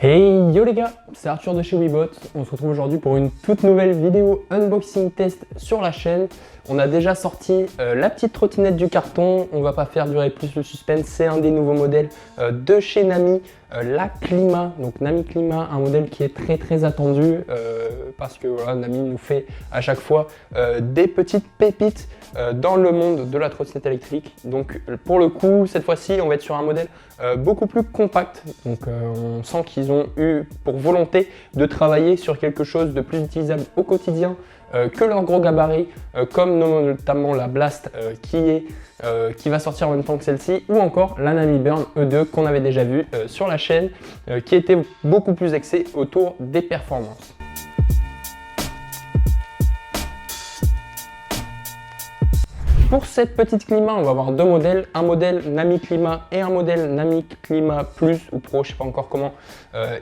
Hey yo les gars, c'est Arthur de chez Webot. On se retrouve aujourd'hui pour une toute nouvelle vidéo unboxing test sur la chaîne. On a déjà sorti la petite trottinette du carton. On va pas faire durer plus le suspense. C'est un des nouveaux modèles de chez Nami, la Clima. Donc Nami Clima, un modèle qui est très attendu parce que voilà, Nami nous fait à chaque fois des petites pépites dans le monde de la trottinette électrique. Donc pour le coup, cette fois-ci, on va être sur un modèle beaucoup plus compact. Donc on sent qu'ils ont eu pour volonté de travailler sur quelque chose de plus utilisable au quotidien que leur gros gabarit, comme notamment la Blast qui va sortir en même temps que celle-ci, ou encore la Nami Burn E2 qu'on avait déjà vu sur la chaîne, qui était beaucoup plus axée autour des performances. Pour cette petite Clima, on va avoir deux modèles, un modèle Nami Clima et un modèle Nami Clima Plus ou Pro, je ne sais pas encore comment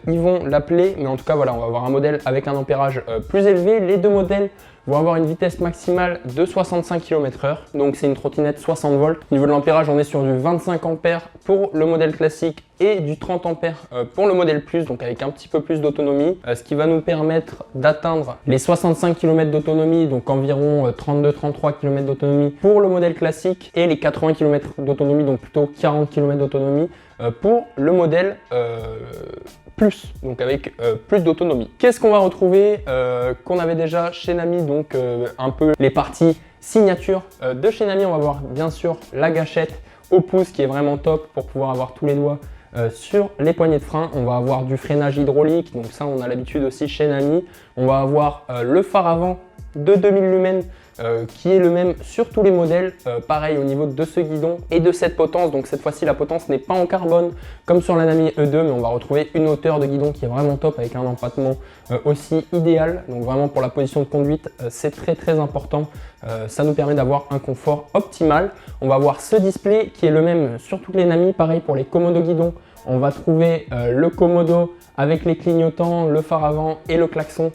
ils vont l'appeler, mais en tout cas voilà, on va avoir un modèle avec un ampérage plus élevé. Les deux modèles vont avoir une vitesse maximale de 65 km/h, donc c'est une trottinette 60 volts. Au niveau de l'ampérage, on est sur du 25 ampères pour le modèle classique et du 30 ampères pour le modèle Plus, donc avec un petit peu plus d'autonomie, ce qui va nous permettre d'atteindre les 65 km d'autonomie, donc environ 32-33 km d'autonomie pour le modèle classique et les 80 km d'autonomie, donc plutôt 40 km d'autonomie pour le modèle Plus, donc avec plus d'autonomie. Qu'est-ce qu'on va retrouver qu'on avait déjà chez Nami, donc un peu les parties signature de chez Nami. On va voir bien sûr la gâchette au pouce qui est vraiment top pour pouvoir avoir tous les doigts sur les poignées de frein. On va avoir du freinage hydraulique, donc ça on a l'habitude aussi chez Nami. On va avoir le phare avant de 2000 lumens qui est le même sur tous les modèles, pareil au niveau de ce guidon et de cette potence. Donc cette fois-ci la potence n'est pas en carbone comme sur la Nami E2, mais on va retrouver une hauteur de guidon qui est vraiment top avec un empattement aussi idéal. Donc vraiment pour la position de conduite, c'est très important. Ça nous permet d'avoir un confort optimal. On va avoir ce display qui est le même sur toutes les Nami, pareil pour les commodos guidon. On va trouver le commodo avec les clignotants, le phare avant et le klaxon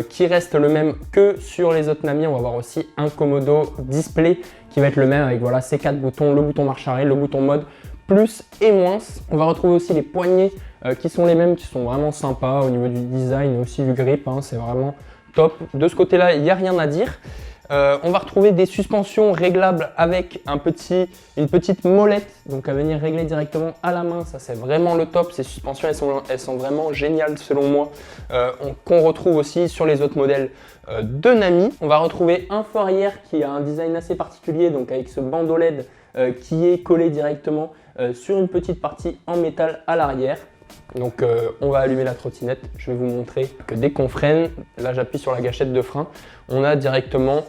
qui reste le même que sur les autres Nami. On va avoir aussi un commodo display qui va être le même avec voilà, ces quatre boutons, le bouton marche arrêt, le bouton mode plus et moins. On va retrouver aussi les poignées qui sont les mêmes, qui sont vraiment sympas au niveau du design et aussi du grip, hein, c'est vraiment top. De ce côté-là, il n'y a rien à dire. On va retrouver des suspensions réglables avec une petite molette, donc à venir régler directement à la main. Ça c'est vraiment le top. Ces suspensions elles sont vraiment géniales selon moi, qu'on retrouve aussi sur les autres modèles de Nami. On va retrouver un phare arrière qui a un design assez particulier, donc avec ce bandeau LED qui est collé directement sur une petite partie en métal à l'arrière. Donc on va allumer la trottinette, je vais vous montrer que dès qu'on freine, là j'appuie sur la gâchette de frein, on a directement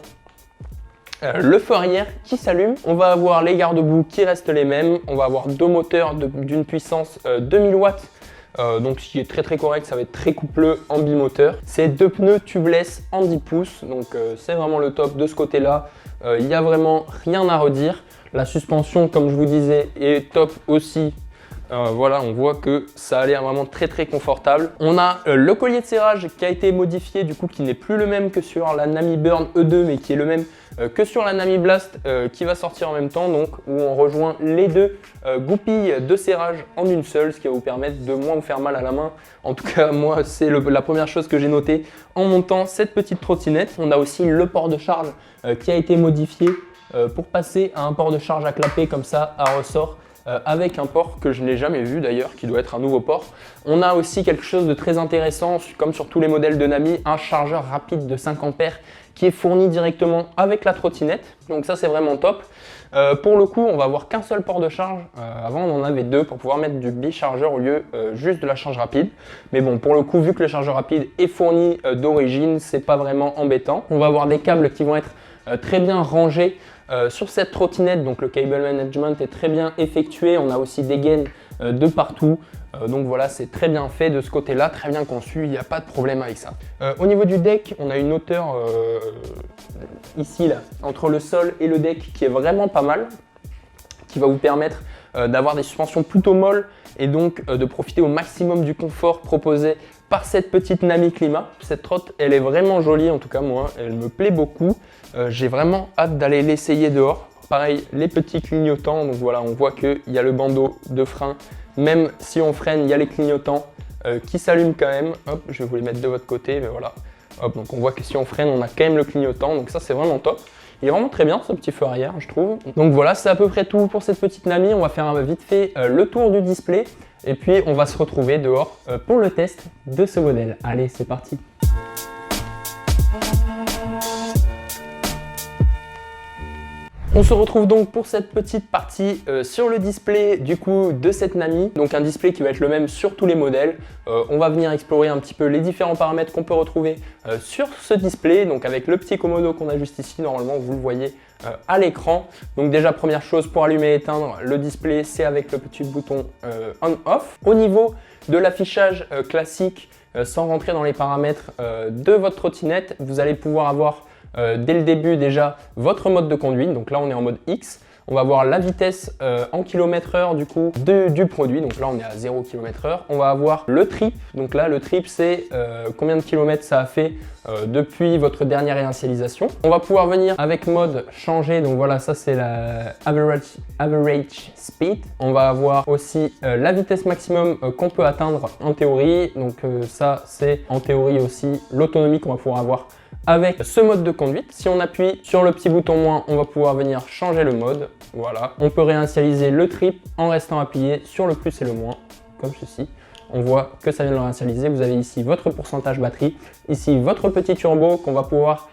le feu arrière qui s'allume. On va avoir les garde-boue qui restent les mêmes, on va avoir deux moteurs d'une puissance 2000 watts, donc ce qui est très correct, ça va être très coupleux en bimoteur. C'est deux pneus tubeless en 10 pouces, donc c'est vraiment le top de ce côté-là, il n'y a vraiment rien à redire. La suspension, comme je vous disais, est top aussi. Voilà, on voit que ça a l'air vraiment très confortable. On a le collier de serrage qui a été modifié, du coup qui n'est plus le même que sur la Nami Burn E2, mais qui est le même que sur la Nami Blast qui va sortir en même temps, donc où on rejoint les deux goupilles de serrage en une seule, ce qui va vous permettre de moins vous faire mal à la main. En tout cas, moi, c'est la première chose que j'ai notée en montant cette petite trottinette. On a aussi le port de charge qui a été modifié pour passer à un port de charge à clapet comme ça, à ressort. Avec un port que je n'ai jamais vu d'ailleurs, qui doit être un nouveau port. On a aussi quelque chose de très intéressant, comme sur tous les modèles de Nami, un chargeur rapide de 5 ampères qui est fourni directement avec la trottinette. Donc ça c'est vraiment top. Pour le coup, on va avoir qu'un seul port de charge. Avant on en avait deux pour pouvoir mettre du bichargeur au lieu juste de la charge rapide. Mais bon, pour le coup, vu que le chargeur rapide est fourni d'origine, c'est pas vraiment embêtant. On va avoir des câbles qui vont être très bien rangés sur cette trottinette, donc le cable management est très bien effectué. On a aussi des gaines de partout, donc voilà, c'est très bien fait de ce côté-là, très bien conçu, il n'y a pas de problème avec ça. Au niveau du deck, on a une hauteur ici là, entre le sol et le deck qui est vraiment pas mal, qui va vous permettre d'avoir des suspensions plutôt molles et donc de profiter au maximum du confort proposé par cette petite Nami Clima. Cette trotte, elle est vraiment jolie, en tout cas moi, elle me plaît beaucoup. J'ai vraiment hâte d'aller l'essayer dehors. Pareil, les petits clignotants, donc voilà, on voit qu'il y a le bandeau de frein. Même si on freine, il y a les clignotants qui s'allume quand même. Hop, je vais vous les mettre de votre côté, mais voilà. Hop, donc on voit que si on freine, on a quand même le clignotant, donc ça c'est vraiment top. Il est vraiment très bien ce petit feu arrière, je trouve. Donc voilà, c'est à peu près tout pour cette petite Nami. On va faire vite fait le tour du display et puis on va se retrouver dehors pour le test de ce modèle. Allez, c'est parti. On se retrouve donc pour cette petite partie sur le display du coup de cette Nami. Donc un display qui va être le même sur tous les modèles. On va venir explorer un petit peu les différents paramètres qu'on peut retrouver sur ce display. Donc avec le petit commodo qu'on a juste ici, normalement vous le voyez à l'écran. Donc déjà première chose pour allumer et éteindre le display, c'est avec le petit bouton on-off. Au niveau de l'affichage classique, sans rentrer dans les paramètres de votre trottinette, vous allez pouvoir avoir dès le début déjà votre mode de conduite. Donc là on est en mode X. On va voir la vitesse en km/h du coup du produit. Donc là on est à 0 km/h. On va avoir le trip. Donc là le trip c'est combien de kilomètres ça a fait depuis votre dernière réinitialisation. On va pouvoir venir avec mode changer. Donc voilà, ça c'est la average speed. On va avoir aussi la vitesse maximum qu'on peut atteindre en théorie. Donc ça c'est en théorie aussi l'autonomie qu'on va pouvoir avoir avec ce mode de conduite. Si on appuie sur le petit bouton moins, on va pouvoir venir changer le mode. Voilà, on peut réinitialiser le trip en restant appuyé sur le plus et le moins, comme ceci. On voit que ça vient de le réinitialiser. Vous avez ici votre pourcentage batterie, ici votre petit turbo qu'on va pouvoir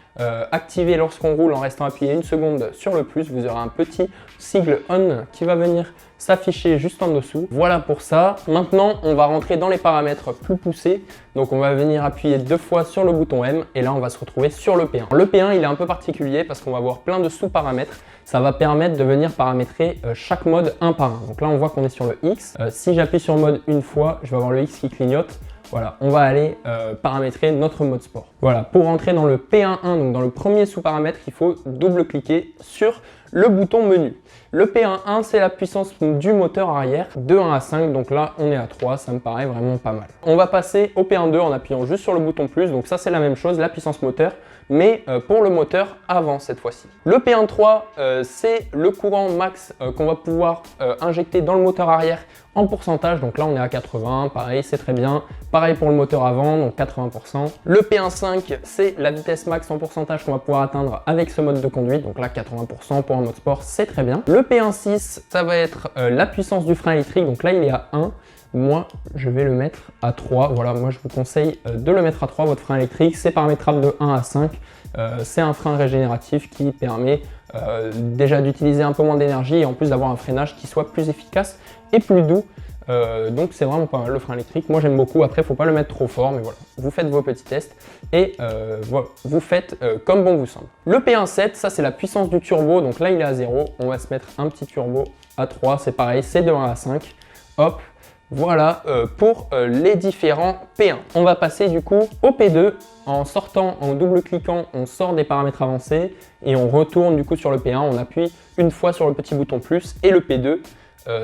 activer lorsqu'on roule en restant appuyé une seconde sur le plus. Vous aurez un petit sigle on qui va venir s'afficher juste en dessous. Voilà pour ça. Maintenant, on va rentrer dans les paramètres plus poussés. Donc, on va venir appuyer 2 fois sur le bouton M et là, on va se retrouver sur le P1. Le P1, il est un peu particulier parce qu'on va avoir plein de sous-paramètres. Ça va permettre de venir paramétrer chaque mode un par un. Donc là, on voit qu'on est sur le X. Si j'appuie sur mode une fois, je vais avoir le X qui clignote. Voilà, on va aller paramétrer notre mode sport. Voilà, pour rentrer dans le P1.1, donc dans le premier sous-paramètre, il faut double-cliquer sur le bouton menu. Le P1.1, c'est la puissance du moteur arrière de 1 à 5, donc là on est à 3, ça me paraît vraiment pas mal. On va passer au P1.2 en appuyant juste sur le bouton plus, donc ça c'est la même chose, la puissance moteur, mais pour le moteur avant cette fois-ci. Le P1.3, c'est le courant max qu'on va pouvoir injecter dans le moteur arrière en pourcentage, donc là on est à 80, pareil c'est très bien. Pareil pour le moteur avant, donc 80%. Le P1.5, c'est la vitesse max en pourcentage qu'on va pouvoir atteindre avec ce mode de conduite, donc là 80% pour un mode sport, c'est très bien. Le P1.6, ça va être la puissance du frein électrique, donc là il est à 1. Moi, je vais le mettre à 3. Voilà, moi je vous conseille de le mettre à 3, votre frein électrique. C'est paramétrable de 1 à 5. C'est un frein régénératif qui permet déjà d'utiliser un peu moins d'énergie et en plus d'avoir un freinage qui soit plus efficace et plus doux. Donc c'est vraiment pas mal le frein électrique. Moi j'aime beaucoup. Après, il ne faut pas le mettre trop fort, mais voilà. Vous faites vos petits tests et voilà, vous faites comme bon vous semble. Le P1.7, ça c'est la puissance du turbo. Donc là, il est à 0. On va se mettre un petit turbo à 3. C'est pareil, c'est de 1 à 5. Hop. Voilà pour les différents P1. On va passer du coup au P2. En sortant, en double-cliquant, on sort des paramètres avancés et on retourne du coup sur le P1. On appuie une fois sur le petit bouton plus et le P2,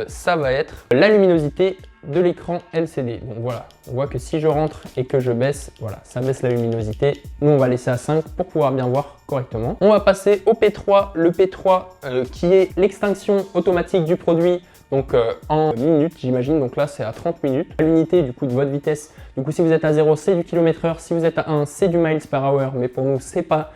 ça va être la luminosité de l'écran LCD. Donc voilà, on voit que si je rentre et que je baisse, voilà, ça baisse la luminosité. Nous, on va laisser à 5 pour pouvoir bien voir correctement. On va passer au P3. Le P3 qui est l'extinction automatique du produit. Donc en minutes, j'imagine, donc là c'est à 30 minutes. L'unité du coup de votre vitesse, du coup si vous êtes à 0, c'est du km/h, si vous êtes à 1, c'est du miles per hour, mais pour nous c'est pas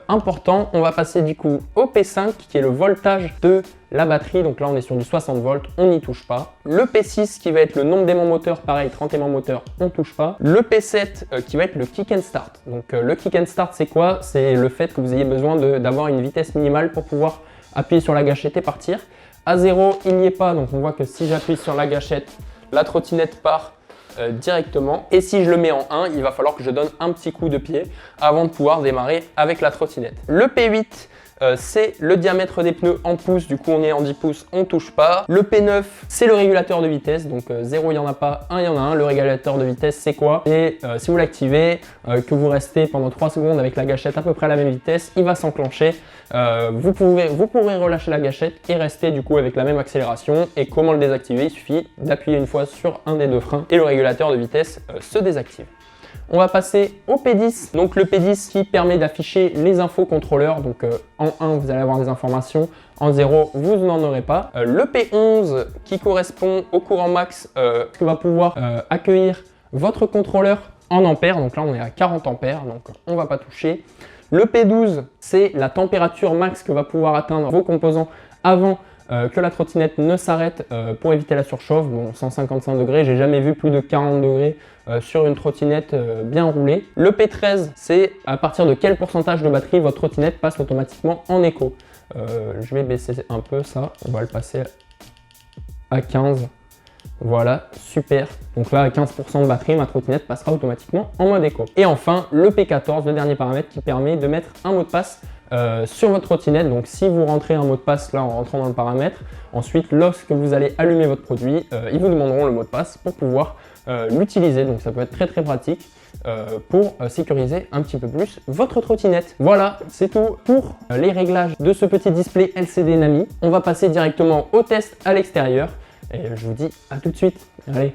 important. On va passer du coup au P5 qui est le voltage de la batterie, donc là on est sur du 60 volts, on n'y touche pas. Le P6 qui va être le nombre d'aimants moteurs, pareil 30 aimants moteurs, on touche pas. Le P7 qui va être le kick and start. Donc le kick and start c'est quoi? C'est le fait que vous ayez besoin d'avoir une vitesse minimale pour pouvoir appuyer sur la gâchette et partir. À 0, il n'y est pas, donc on voit que si j'appuie sur la gâchette, la trottinette part directement. Et si je le mets en 1, il va falloir que je donne un petit coup de pied avant de pouvoir démarrer avec la trottinette. Le P8, c'est le diamètre des pneus en pouces, du coup on est en 10 pouces, on ne touche pas. Le P9, c'est le régulateur de vitesse, donc 0 il n'y en a pas, 1 il y en a un. Le régulateur de vitesse c'est quoi? Et si vous l'activez, que vous restez pendant 3 secondes avec la gâchette à peu près à la même vitesse, il va s'enclencher. Vous pourrez relâcher la gâchette et rester du coup avec la même accélération. Et comment le désactiver? Il suffit d'appuyer une fois sur un des deux freins et le régulateur de vitesse se désactive. On va passer au P10. Donc le P10 qui permet d'afficher les infos contrôleurs. Donc en 1, vous allez avoir des informations. En 0, vous n'en aurez pas. Le P11 qui correspond au courant max que va pouvoir accueillir votre contrôleur en ampères. Donc là, on est à 40 ampères, donc on ne va pas toucher. Le P12, c'est la température max que va pouvoir atteindre vos composants avant que la trottinette ne s'arrête pour éviter la surchauffe. Bon, 155 degrés, j'ai jamais vu plus de 40 degrés sur une trottinette bien roulée. Le P13, c'est à partir de quel pourcentage de batterie votre trottinette passe automatiquement en éco. Je vais baisser un peu ça, on va le passer à 15. Voilà, super. Donc là, à 15% de batterie, ma trottinette passera automatiquement en mode éco. Et enfin, le P14, le dernier paramètre qui permet de mettre un mot de passe sur votre trottinette. Donc si vous rentrez un mot de passe là en rentrant dans le paramètre, ensuite lorsque vous allez allumer votre produit, ils vous demanderont le mot de passe pour pouvoir l'utiliser. Donc ça peut être très pratique pour sécuriser un petit peu plus votre trottinette. Voilà, c'est tout pour les réglages de ce petit display LCD Nami. On va passer directement au test à l'extérieur et je vous dis à tout de suite. Allez.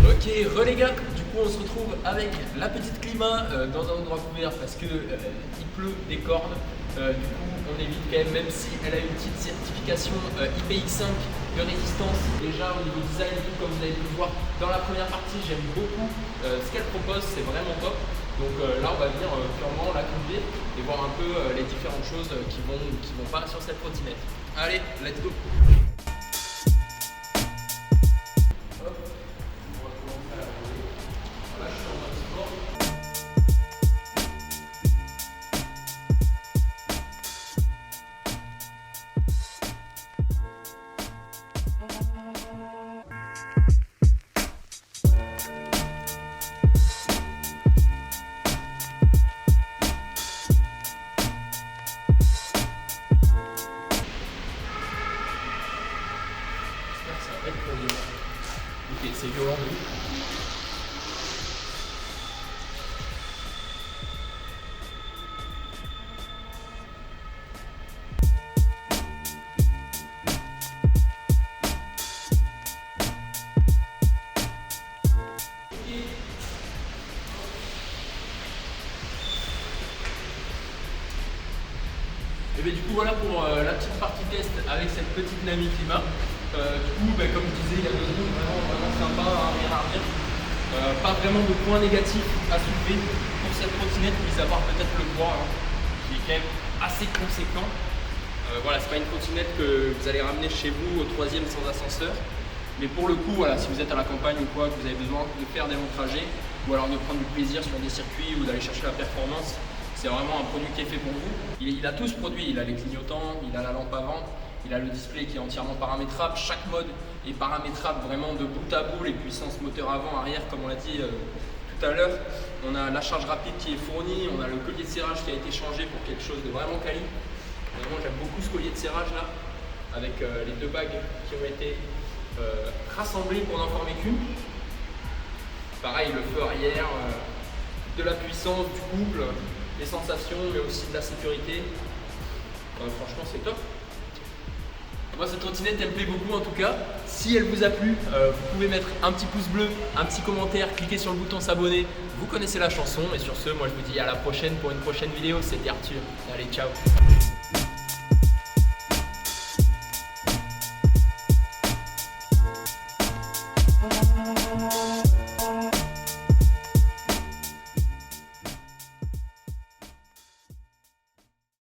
Ok, les gars, du coup on se retrouve avec la petite climat dans un endroit couvert parce que il pleut des cornes. Du coup on évite quand même si elle a une petite certification IPX5 de résistance. Déjà au niveau design et tout, comme vous avez pu le voir dans la première partie, j'aime beaucoup ce qu'elle propose, c'est vraiment top. Donc là on va venir purement la couvrir et voir un peu les différentes choses qui vont pas sur cette trottinette. Allez, let's go. Ok, c'est violent. Et bien du coup voilà pour la petite partie test avec cette petite Nami Climat. Du coup comme je disais, il y a deux roues vraiment sympa à arrière. Pas vraiment de points négatifs à soulever pour cette trottinette, mis à part peut-être le poids qui est quand même assez conséquent. Voilà, c'est pas une trottinette que vous allez ramener chez vous au 3e sans ascenseur. Mais pour le coup, voilà, si vous êtes à la campagne ou quoi, que vous avez besoin de faire des longs trajets, ou alors de prendre du plaisir sur des circuits ou d'aller chercher la performance, c'est vraiment un produit qui est fait pour vous. Il a tout ce produit, il a les clignotants, il a la lampe avant, il a le display qui est entièrement paramétrable. Chaque mode est paramétrable vraiment de bout à bout, les puissances moteur avant, arrière, comme on l'a dit tout à l'heure. On a la charge rapide qui est fournie, on a le collier de serrage qui a été changé pour quelque chose de vraiment quali. Vraiment, j'aime beaucoup ce collier de serrage là, avec les deux bagues qui ont été rassemblées pour n'en former qu'une. Pareil, le feu arrière, de la puissance, du couple, des sensations, mais aussi de la sécurité. Franchement, c'est top. Moi, cette trottinette, elle me plaît beaucoup en tout cas. Si elle vous a plu, vous pouvez mettre un petit pouce bleu, un petit commentaire, cliquez sur le bouton s'abonner. Vous connaissez la chanson. Et sur ce, moi, je vous dis à la prochaine pour une prochaine vidéo. C'était Arthur. Allez, ciao.